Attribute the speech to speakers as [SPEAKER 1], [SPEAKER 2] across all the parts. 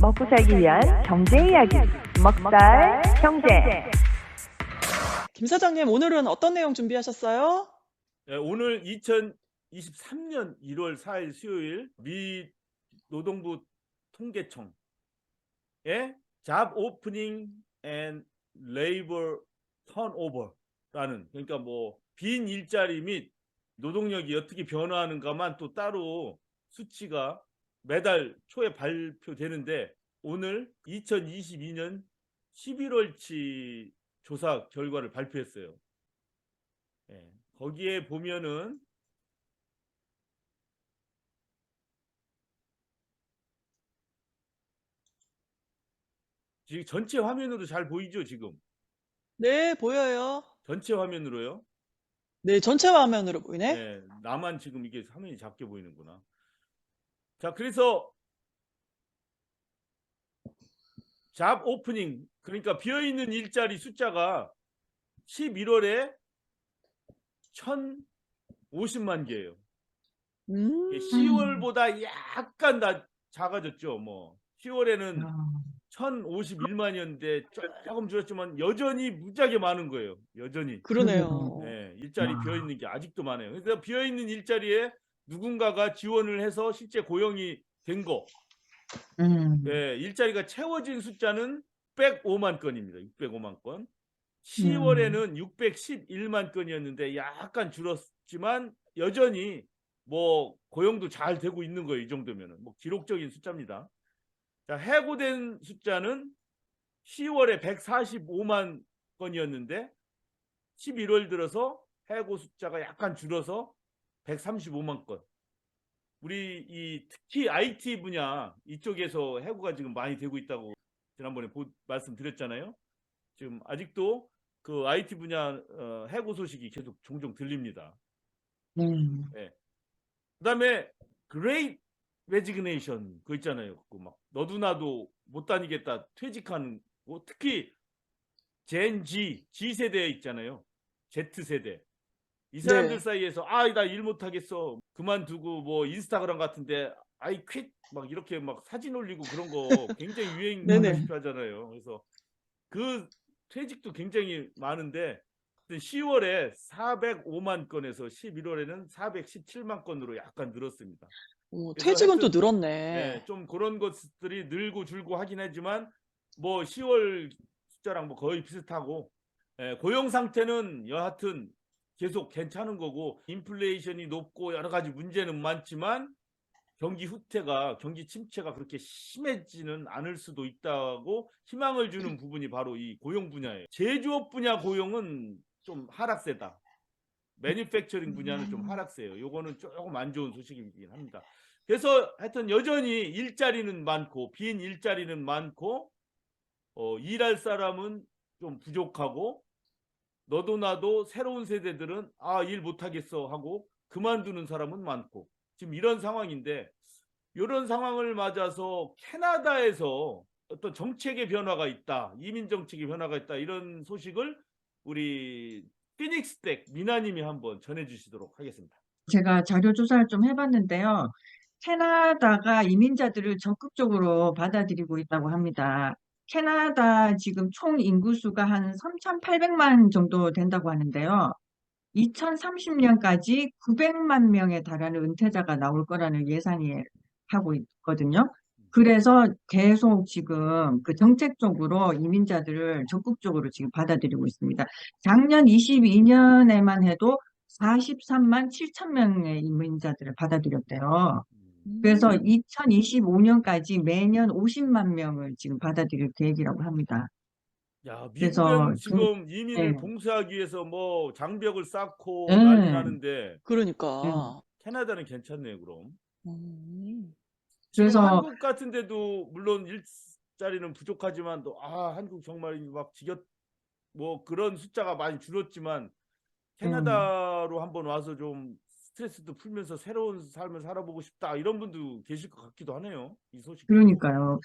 [SPEAKER 1] 먹고 살기 위한 경제 이야기, 먹살 경제.
[SPEAKER 2] 김 사장님, 오늘은 어떤 내용 준비하셨어요?
[SPEAKER 3] 네, 오늘 2023년 1월 4일 수요일 미 노동부 통계청의 Job Opening and Labor Turnover라는, 그러니까 뭐 빈 일자리 및 노동력이 어떻게 변화하는가만 또 따로 수치가 매달 초에 발표되는데, 오늘 2022년 11월치 조사 결과를 발표했어요. 예, 거기에 보면은 지금 전체 화면으로 잘 보이죠? 지금
[SPEAKER 2] 네, 보여요.
[SPEAKER 3] 전체 화면으로요.
[SPEAKER 2] 네, 전체 화면으로 보이네.
[SPEAKER 3] 네, 나만 지금 이게 화면이 작게 보이는구나. 자, 그래서 잡 오프닝, 그러니까 비어있는 일자리 숫자가 11월에 1,050만 개예요. 10월보다 약간 작아졌죠. 뭐 10월에는 1,051만이었는데 조금 줄었지만 여전히 무지하게 많은 거예요. 여전히.
[SPEAKER 2] 그러네요.
[SPEAKER 3] 네, 일자리 비어있는 게 아직도 많아요. 그래서 비어있는 일자리에 누군가가 지원을 해서 실제 고용이 된 거, 네, 일자리가 채워진 숫자는 605만 건입니다. 605만 건. 10월에는 611만 건이었는데 약간 줄었지만 여전히 뭐 고용도 잘 되고 있는 거예요. 이 정도면은 뭐 기록적인 숫자입니다. 자, 해고된 숫자는 10월에 145만 건이었는데 11월 들어서 해고 숫자가 약간 줄어서 135만 건. 우리 특히 IT 분야 이쪽에서 해고가 지금 많이 되고 있다고 지난번에 말씀드렸잖아요. 지금 아직도 그 IT 분야 해고 소식이 계속 종종 들립니다. 네. 그다음에 Great Resignation 그거 있잖아요. 그 막 너도 나도 못 다니겠다 퇴직하는 거, 특히 젠 G 세대 있잖아요. Z 세대. 이 사람들
[SPEAKER 2] 네.
[SPEAKER 3] 사이에서 나 일 못 하겠어. 그만두고 뭐 인스타그램 같은데 I quit 막 이렇게 막 사진 올리고 그런 거 굉장히 유행하다시피 하잖아요. 그래서 그 퇴직도 굉장히 많은데 10월에 405만 건에서 11월에는 417만 건으로 약간 늘었습니다.
[SPEAKER 2] 퇴직은 또
[SPEAKER 3] 하여튼,
[SPEAKER 2] 늘었네.
[SPEAKER 3] 네, 좀 그런 것들이 늘고 줄고 하긴 하지만 뭐 10월 숫자랑 뭐 거의 비슷하고, 고용 상태는 여하튼 계속 괜찮은 거고, 인플레이션이 높고 여러 가지 문제는 많지만 경기 후퇴가, 경기 침체가 그렇게 심해지는 않을 수도 있다고 희망을 주는 부분이 바로 이 고용 분야예요. 제조업 분야 고용은 좀 하락세다. 매니팩처링 분야는 좀 하락세요. 요거는 조금 안 좋은 소식이긴 합니다. 그래서 하여튼 여전히 일자리는 많고 빈 일자리는 많고 일할 사람은 좀 부족하고, 너도 나도 새로운 세대들은 일 못하겠어 하고 그만두는 사람은 많고, 지금 이런 상황인데, 이런 상황을 맞아서 캐나다에서 어떤 정책의 변화가 있다, 이민 정책의 변화가 있다, 이런 소식을 우리 피닉스텍 미나님이 한번 전해주시도록 하겠습니다.
[SPEAKER 4] 제가 자료 조사를 좀 해봤는데요. 캐나다가 이민자들을 적극적으로 받아들이고 있다고 합니다. 캐나다 지금 총 인구수가 한 3,800만 정도 된다고 하는데요. 2030년까지 900만 명에 달하는 은퇴자가 나올 거라는 예상이 하고 있거든요. 그래서 계속 지금 그 정책적으로 이민자들을 적극적으로 지금 받아들이고 있습니다. 작년 22년에만 해도 43만 7천 명의 이민자들을 받아들였대요. 그래서 2025년까지 매년 50만 명을 지금 받아들일 계획이라고 합니다.
[SPEAKER 3] 야,
[SPEAKER 4] 그래서
[SPEAKER 3] 미국은 지금 이민을
[SPEAKER 4] 네.
[SPEAKER 3] 봉쇄하기 위해서 뭐 장벽을 쌓고
[SPEAKER 4] 네.
[SPEAKER 3] 난리 나는데,
[SPEAKER 2] 그러니까.
[SPEAKER 3] 캐나다는 괜찮네요. 그럼 지금
[SPEAKER 4] 그래서
[SPEAKER 3] 한국 같은 데도 물론 일자리는 부족하지만 또 한국 정말 막 뭐 그런 숫자가 많이 줄었지만 캐나다로 한번 와서 좀 스트레스도 풀면서 새로운 삶을 살아보고 싶다, 이런 분도 계실 것 같기도 하네요. 이 소식.
[SPEAKER 4] 그러니까요.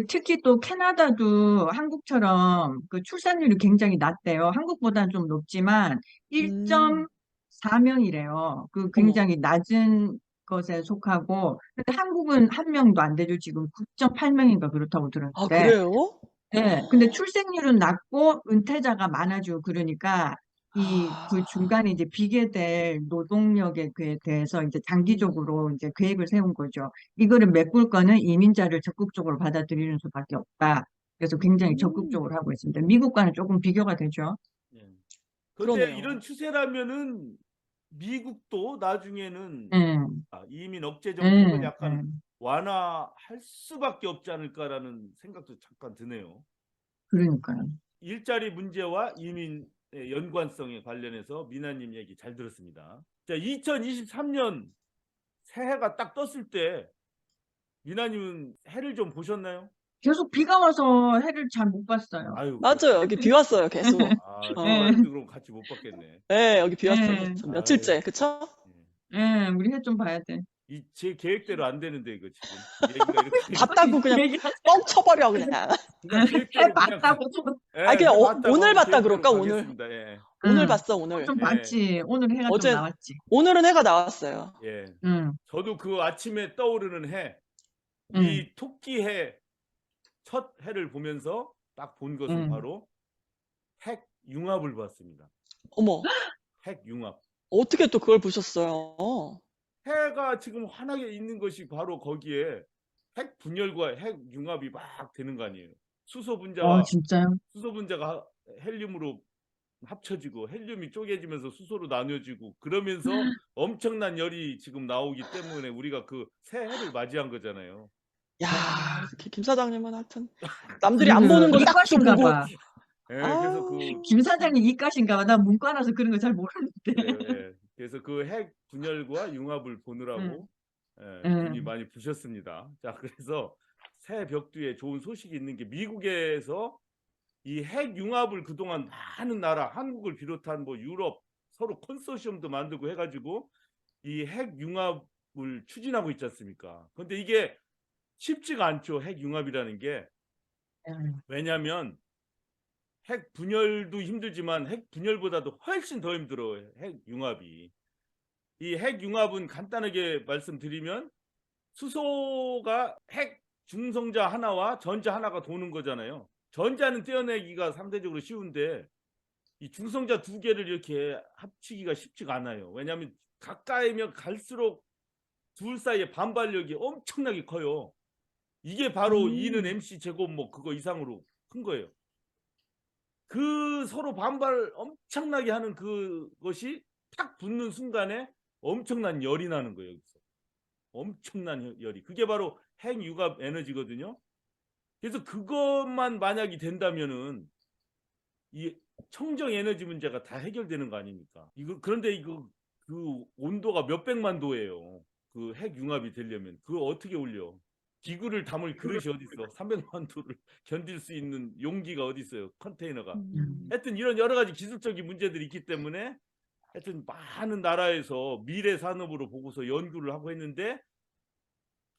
[SPEAKER 4] 특히 또 캐나다도 한국처럼 그 출산율이 굉장히 낮대요. 한국보다는 좀 높지만 1.4명이래요.
[SPEAKER 2] 어머.
[SPEAKER 4] 굉장히 낮은 것에 속하고, 근데 한국은 한 명도 안 되죠. 지금 9.8명인가 그렇다고
[SPEAKER 2] 아,
[SPEAKER 4] 들었는데,
[SPEAKER 2] 그래요?
[SPEAKER 4] 네, 근데 출생률은 낮고 은퇴자가 많아지고 그러니까 그 중간에 이제 비계될 노동력에 대해서 이제 장기적으로 이제 계획을 세운 거죠. 이거를 메꿀 거는 이민자를 적극적으로 받아들이는 수밖에 없다. 그래서 굉장히
[SPEAKER 2] 음,
[SPEAKER 4] 적극적으로 하고 있습니다. 미국과는 조금 비교가 되죠.
[SPEAKER 3] 예. 그런데
[SPEAKER 2] 그러네요.
[SPEAKER 3] 이런 추세라면은 미국도 나중에는
[SPEAKER 4] 음,
[SPEAKER 3] 이민 억제 정책을 약간
[SPEAKER 4] 음.
[SPEAKER 3] 완화할 수밖에 없지 않을까라는 생각도 잠깐 드네요.
[SPEAKER 4] 그러니까요.
[SPEAKER 3] 일자리 문제와 이민의 연관성에 관련해서 미나님 얘기 잘 들었습니다. 자, 2023년 새해가 딱 떴을 때 미나님은 해를 좀 보셨나요?
[SPEAKER 4] 계속 비가 와서 해를 잘 못 봤어요.
[SPEAKER 3] 아유,
[SPEAKER 2] 맞아요. 여기 비 왔어요, 계속.
[SPEAKER 4] 예,
[SPEAKER 3] 주말에도 그럼 같이 못 봤겠네.
[SPEAKER 2] 네, 여기 비 왔어요.
[SPEAKER 4] 예,
[SPEAKER 3] 아유,
[SPEAKER 2] 며칠째, 그쵸?
[SPEAKER 3] 예.
[SPEAKER 4] 예, 우리 해 좀 봐야 돼.
[SPEAKER 3] 제 계획대로 안 되는데 이거 지금 얘기가 이렇게
[SPEAKER 2] 봤다고 그냥
[SPEAKER 4] 얘기하자.
[SPEAKER 2] 뻥 쳐버려, 그냥.
[SPEAKER 3] 그냥
[SPEAKER 4] 해
[SPEAKER 3] 계획대로 그냥
[SPEAKER 4] 봤다고
[SPEAKER 3] 예,
[SPEAKER 2] 아니, 그냥
[SPEAKER 3] 해봤다고
[SPEAKER 2] 오늘
[SPEAKER 3] 하고
[SPEAKER 2] 봤다
[SPEAKER 3] 계획대로
[SPEAKER 2] 그럴까, 오늘?
[SPEAKER 3] 가겠습니다. 예.
[SPEAKER 2] 오늘
[SPEAKER 4] 응.
[SPEAKER 2] 봤어, 오늘.
[SPEAKER 4] 좀
[SPEAKER 3] 예.
[SPEAKER 4] 봤지. 오늘 해가 좀
[SPEAKER 2] 어제,
[SPEAKER 4] 나왔지.
[SPEAKER 2] 오늘은 해가 나왔어요.
[SPEAKER 3] 예.
[SPEAKER 4] 응,
[SPEAKER 3] 저도 그 아침에 떠오르는 해,
[SPEAKER 4] 응,
[SPEAKER 3] 이 토끼해 첫 해를 보면서 딱 본 것은
[SPEAKER 4] 응.
[SPEAKER 3] 바로 핵융합을 봤습니다.
[SPEAKER 2] 어머,
[SPEAKER 3] 핵융합.
[SPEAKER 2] 어떻게 또 그걸 보셨어요?
[SPEAKER 3] 해가 지금 환하게 있는 것이 바로 거기에 핵 분열과 핵융합이 막 되는 거 아니에요. 수소 분자가
[SPEAKER 4] 진짜요?
[SPEAKER 3] 헬륨으로 합쳐지고 헬륨이 쪼개지면서 수소로 나뉘어지고 그러면서 엄청난 열이 지금 나오기 때문에 우리가 그 새해를 맞이한 거잖아요.
[SPEAKER 2] 야, 김 사장님은 하여튼 남들이 안 보는 거 딱
[SPEAKER 4] 이과신가
[SPEAKER 2] 보고.
[SPEAKER 4] 봐.
[SPEAKER 3] 예, 그래서 그
[SPEAKER 4] 김 사장님 이과신가 봐. 나 문과라서 그런 거 잘 모르는데.
[SPEAKER 3] 그래요, 예. 그래서 그 핵 분열과 융합을 보느라고 눈이
[SPEAKER 4] 응,
[SPEAKER 3] 많이 부셨습니다. 자, 그래서 새 벽두에 좋은 소식이 있는 게 미국에서 이 핵 융합을 그동안 많은 나라, 한국을 비롯한 뭐 유럽 서로 컨소시엄도 만들고 해가지고 이 핵 융합을 추진하고 있지 않습니까? 근데 이게 쉽지가 않죠. 핵 융합이라는 게.
[SPEAKER 4] 응.
[SPEAKER 3] 왜냐하면 핵 분열도 힘들지만 핵 분열보다도 훨씬 더 힘들어요. 핵 융합이. 이 핵 융합은 간단하게 말씀드리면 수소가 핵 중성자 하나와 전자 하나가 도는 거잖아요. 전자는 떼어내기가 상대적으로 쉬운데 이 중성자 두 개를 이렇게 합치기가 쉽지가 않아요. 왜냐하면 가까이면 갈수록 둘 사이의 반발력이 엄청나게 커요. 이게 바로 E는 MC 제곱 뭐 그거 이상으로 큰 거예요. 그 서로 반발 엄청나게 하는 그것이 탁 붙는 순간에 엄청난 열이 나는 거예요. 여기서. 엄청난 열이. 그게 바로 핵융합 에너지거든요. 그래서 그것만 만약이 된다면은 이 청정 에너지 문제가 다 해결되는 거 아닙니까? 그런데 이거 그 온도가 몇백만 도예요. 그 핵융합이 되려면 그거 어떻게 올려? 기구를 담을 그릇이 어디 있어? 300만 도를 견딜 수 있는 용기가 어디 있어요? 컨테이너가. 하여튼 이런 여러 가지 기술적인 문제들이 있기 때문에 하여튼 많은 나라에서 미래 산업으로 보고서 연구를 하고 했는데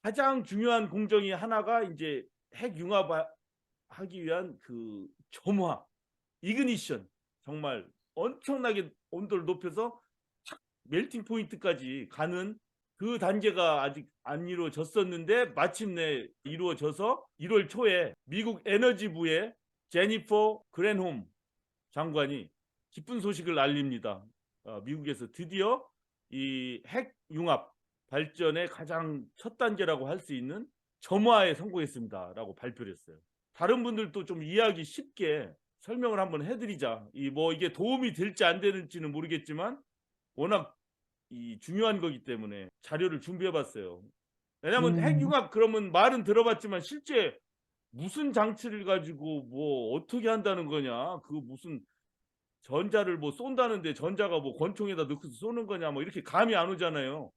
[SPEAKER 3] 가장 중요한 공정이 하나가 이제 핵융합하기 위한 그 점화, 이그니션, 정말 엄청나게 온도를 높여서 멜팅 포인트까지 가는 그 단계가 아직 안 이루어졌었는데 마침내 이루어져서 1월 초에 미국 에너지부의 제니퍼 그랜홈 장관이 기쁜 소식을 알립니다. 미국에서 드디어 이 핵융합 발전의 가장 첫 단계라고 할 수 있는 점화에 성공했습니다. 라고 발표를 했어요. 다른 분들도 좀 이해하기 쉽게 설명을 한번 해드리자. 이게 도움이 될지 안 되는지는 모르겠지만 워낙 중요한 거기 때문에 자료를 준비해봤어요. 왜냐하면 핵융합 그러면 말은 들어봤지만 실제 무슨 장치를 가지고 뭐 어떻게 한다는 거냐? 그 무슨 전자를 뭐 쏜다는데 전자가 뭐 권총에다 넣고서 쏘는 거냐? 뭐 이렇게 감이 안 오잖아요.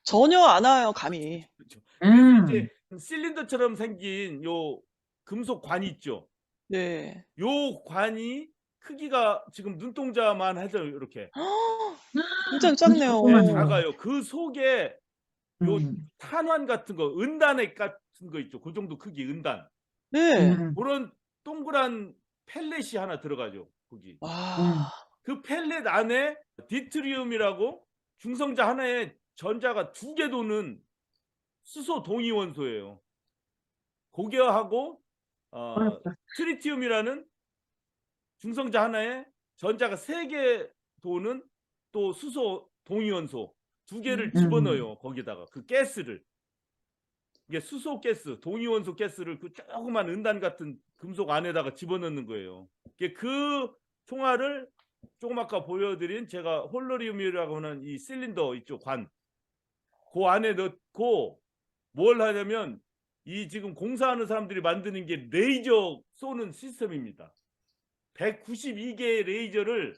[SPEAKER 2] 전혀 안 와요, 감이.
[SPEAKER 3] 그렇죠. 그래서 이제 실린더처럼 생긴 요 금속 관이 있죠.
[SPEAKER 2] 네.
[SPEAKER 3] 요 관이 크기가 지금 눈동자만 하죠. 이렇게.
[SPEAKER 2] 굉장히 작네요.
[SPEAKER 3] 작아요. 그 속에 요 탄환 같은 거, 은단액 같은 거 있죠. 그 정도 크기 은단.
[SPEAKER 2] 네.
[SPEAKER 3] 그런 동그란 펠렛이 하나 들어가죠. 거기.
[SPEAKER 2] 와.
[SPEAKER 3] 그 펠렛 안에 디트리움이라고 중성자 하나에 전자가 2개 도는 수소 동위원소예요. 고개하고
[SPEAKER 4] 어렵다.
[SPEAKER 3] 트리티움이라는 중성자 하나에 전자가 3개 도는 또 수소 동위원소 2개를 집어넣어요. 거기다가 그 가스를, 이게 수소 가스, 동위원소 가스를 그 조그만 은단 같은 금속 안에다가 집어넣는 거예요. 그 총알을 조금 아까 보여드린 제가 홀로리움이라고 하는 이 실린더 있죠, 관, 그 안에 넣고 뭘 하냐면 이 지금 공사하는 사람들이 만드는 게 레이저 쏘는 시스템입니다. 192개의 레이저를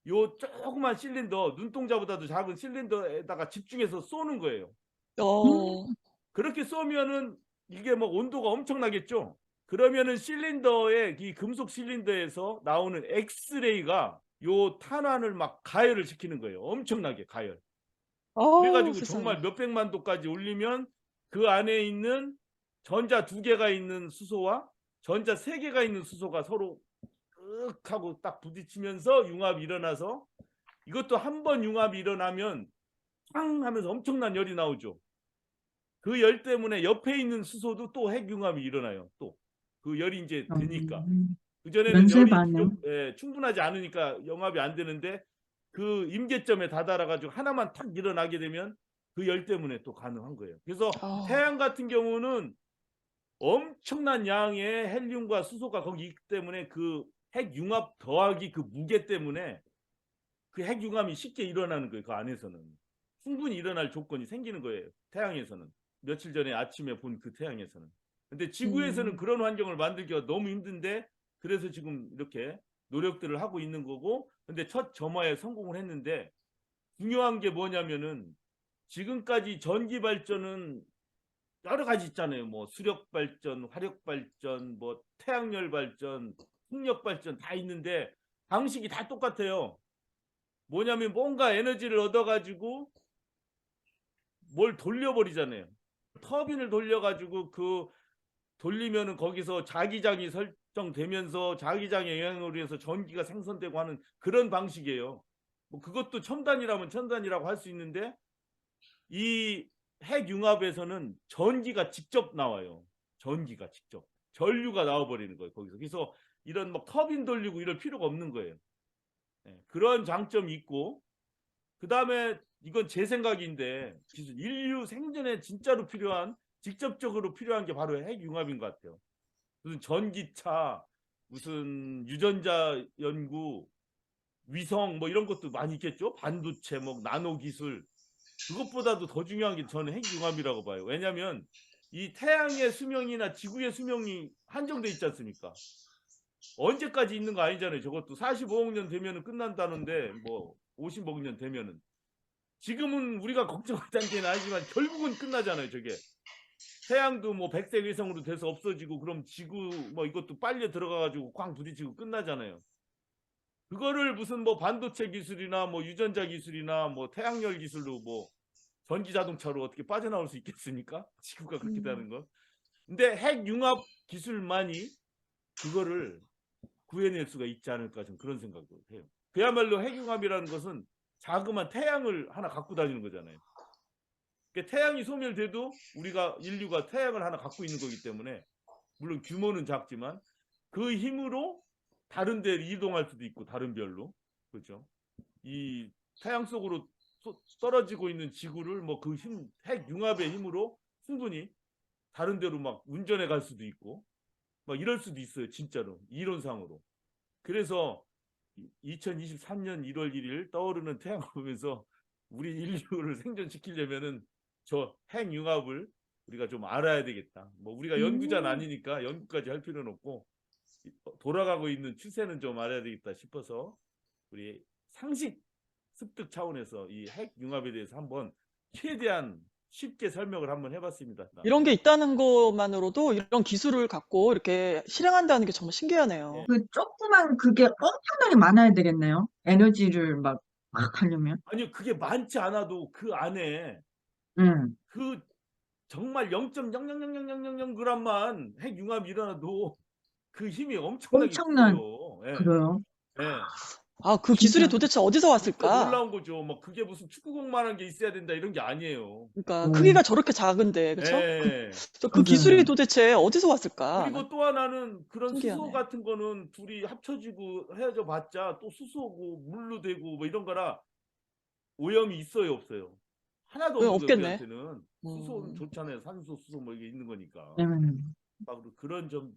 [SPEAKER 3] 요 조그만 실린더, 눈동자보다도 작은 실린더에다가 집중해서 쏘는 거예요. 그렇게 쏘면은 이게 뭐 온도가 엄청나겠죠. 그러면은 실린더의 이 금속 실린더에서 나오는 엑스레이가 요 탄환을 막 가열을 시키는 거예요. 엄청나게 가열. 그래가지고
[SPEAKER 2] 세상에.
[SPEAKER 3] 정말 몇백만 도까지 올리면 그 안에 있는 전자 2개가 있는 수소와 전자 3개가 있는 수소가 서로 윽 하고 딱 부딪히면서 융합이 일어나서, 이것도 한 번 융합이 일어나면 팡 하면서 엄청난 열이 나오죠. 그 열 때문에 옆에 있는 수소도 또 핵융합이 일어나요. 또 그 열이 이제 되니까. 그전에는
[SPEAKER 4] 연쇄
[SPEAKER 3] 열이
[SPEAKER 4] 반응.
[SPEAKER 3] 충분하지 않으니까 영합이 안 되는데 그 임계점에 다다라 가지고 하나만 탁 일어나게 되면 그 열 때문에 또 가능한 거예요. 그래서 태양 같은 경우는 엄청난 양의 헬륨과 수소가 거기 있기 때문에 그 핵융합 더하기 그 무게 때문에 그 핵융합이 쉽게 일어나는 거예요. 그 안에서는 충분히 일어날 조건이 생기는 거예요. 태양에서는. 며칠 전에 아침에 본 그 태양에서는. 근데 지구에서는 그런 환경을 만들기가 너무 힘든데, 그래서 지금 이렇게 노력들을 하고 있는 거고, 근데 첫 점화에 성공을 했는데, 중요한 게 뭐냐면은 지금까지 전기 발전은 여러 가지 있잖아요. 뭐 수력 발전, 화력 발전, 뭐 태양열 발전, 풍력 발전 다 있는데 방식이 다 똑같아요. 뭐냐면 뭔가 에너지를 얻어가지고 뭘 돌려버리잖아요. 터빈을 돌려가지고 그 돌리면은 거기서 자기장이 설정되면서 자기장의 영향으로 해서 전기가 생성되고 하는 그런 방식이에요. 뭐 그것도 첨단이라면 첨단이라고 할 수 있는데, 이 핵융합에서는 전기가 직접 나와요. 전기가 직접. 전류가 나와버리는 거예요. 거기서. 그래서 이런 막 터빈 돌리고 이럴 필요가 없는 거예요. 그런 장점이 있고, 그 다음에 이건 제 생각인데 인류 생존에 진짜로 필요한, 직접적으로 필요한 게 바로 핵융합인 것 같아요. 무슨 전기차, 무슨 유전자 연구, 위성 뭐 이런 것도 많이 있겠죠. 반도체, 뭐 나노 기술. 그것보다도 더 중요한 게 저는 핵융합이라고 봐요. 왜냐하면 이 태양의 수명이나 지구의 수명이 한정돼 있지 않습니까? 언제까지 있는 거 아니잖아요. 저것도 45억 년 되면은 끝난다는데, 뭐 50억 년 되면은. 지금은 우리가 걱정할 단계는 아니지만 결국은 끝나잖아요. 저게 태양도 뭐 백색 위성으로 돼서 없어지고, 그럼 지구 뭐 이것도 빨려 들어가가지고 꽝 부딪히고 끝나잖아요. 그거를 무슨 뭐 반도체 기술이나 뭐 유전자 기술이나 뭐 태양열 기술로 뭐 전기 자동차로 어떻게 빠져나올 수 있겠습니까? 지구가 그렇게 되는 거. 근데 핵융합 기술만이 그거를 구해낼 수가 있지 않을까, 좀 그런 생각을 해요. 그야말로 핵융합이라는 것은 자그마한 태양을 하나 갖고 다니는 거잖아요. 그러니까 태양이 소멸돼도 우리가, 인류가 태양을 하나 갖고 있는 거기 때문에, 물론 규모는 작지만 그 힘으로 다른 데를 이동할 수도 있고, 다른 별로. 그렇죠. 이 태양 속으로 떨어지고 있는 지구를 뭐 그 힘, 핵융합의 힘으로 충분히 다른 데로 막 운전해 갈 수도 있고 막 이럴 수도 있어요. 진짜로 이론상으로. 그래서 2023년 1월 1일 떠오르는 태양을 보면서 우리 인류를 생존시키려면은 저 핵융합을 우리가 좀 알아야 되겠다. 뭐 우리가 연구자는 아니니까 연구까지 할 필요는 없고, 돌아가고 있는 추세는 좀 알아야 되겠다 싶어서 우리 상식 습득 차원에서 이 핵융합에 대해서 한번 최대한 쉽게 설명을 한번 해봤습니다.
[SPEAKER 2] 이런 게 있다는 것만으로도 이런 기술을 갖고 이렇게 실행한다는 게 정말 신기하네요.
[SPEAKER 4] 그 조그만 그게 엄청나게 많아야 되겠네요. 에너지를 막 하려면.
[SPEAKER 3] 아니요, 그게 많지 않아도 그 안에
[SPEAKER 4] 음.
[SPEAKER 3] 그 정말 0.0000000g만 핵융합이 일어나도 그 힘이 엄청나게
[SPEAKER 4] 엄청난,
[SPEAKER 3] 커요. 예.
[SPEAKER 4] 그래요.
[SPEAKER 3] 예.
[SPEAKER 2] 아, 그 기술이
[SPEAKER 4] 진짜.
[SPEAKER 2] 도대체 어디서
[SPEAKER 3] 진짜
[SPEAKER 2] 왔을까?
[SPEAKER 3] 놀라운 거죠. 막 그게 무슨 축구공만한 게 있어야 된다 이런 게 아니에요.
[SPEAKER 2] 그러니까 크기가 저렇게 작은데, 그쵸?
[SPEAKER 3] 예.
[SPEAKER 2] 그 기술이
[SPEAKER 4] 맞아요.
[SPEAKER 2] 도대체 어디서 왔을까?
[SPEAKER 3] 그리고 또 하나는 그런 수소
[SPEAKER 2] 신기하네.
[SPEAKER 3] 같은 거는 둘이 합쳐지고 헤어져 봤자 또 수소고 물로 되고 뭐 이런 거라 오염이 있어요, 없어요? 하나도
[SPEAKER 2] 왜
[SPEAKER 3] 없는 거예요,
[SPEAKER 2] 없겠네.
[SPEAKER 3] 우리한테는. 수소는
[SPEAKER 2] 음.
[SPEAKER 3] 좋잖아요. 산소, 수소 뭐 이게 있는 거니까.
[SPEAKER 4] 음.
[SPEAKER 3] 막 그런 점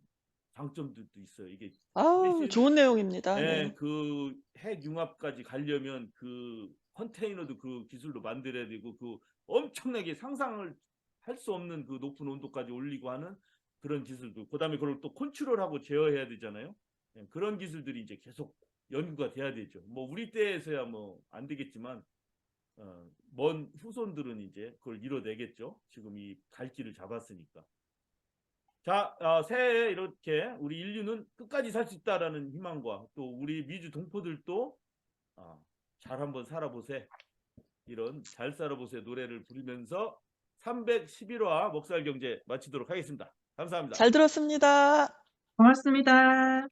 [SPEAKER 3] 장점들도 있어요. 이게
[SPEAKER 2] 아우,
[SPEAKER 3] 대신
[SPEAKER 2] 좋은 내용입니다. 네.
[SPEAKER 3] 예, 그 핵융합까지 가려면 그 컨테이너도 그 기술로 만들어야 되고 그 엄청나게 상상을 할 수 없는 그 높은 온도까지 올리고 하는 그런 기술도 그다음에 그걸 또 컨트롤하고 제어해야 되잖아요. 예, 그런 기술들이 이제 계속 연구가 돼야 되죠. 뭐 우리 때에서야 뭐 안 되겠지만 먼 후손들은 이제 그걸 이뤄내겠죠. 지금 이 갈 길을 잡았으니까. 자, 새해에 이렇게 우리 인류는 끝까지 살 수 있다라는 희망과 또 우리 미주 동포들도 잘 한번 살아보세. 이런 잘 살아보세 노래를 부르면서 311화 먹살경제 마치도록 하겠습니다. 감사합니다.
[SPEAKER 2] 잘 들었습니다.
[SPEAKER 4] 고맙습니다.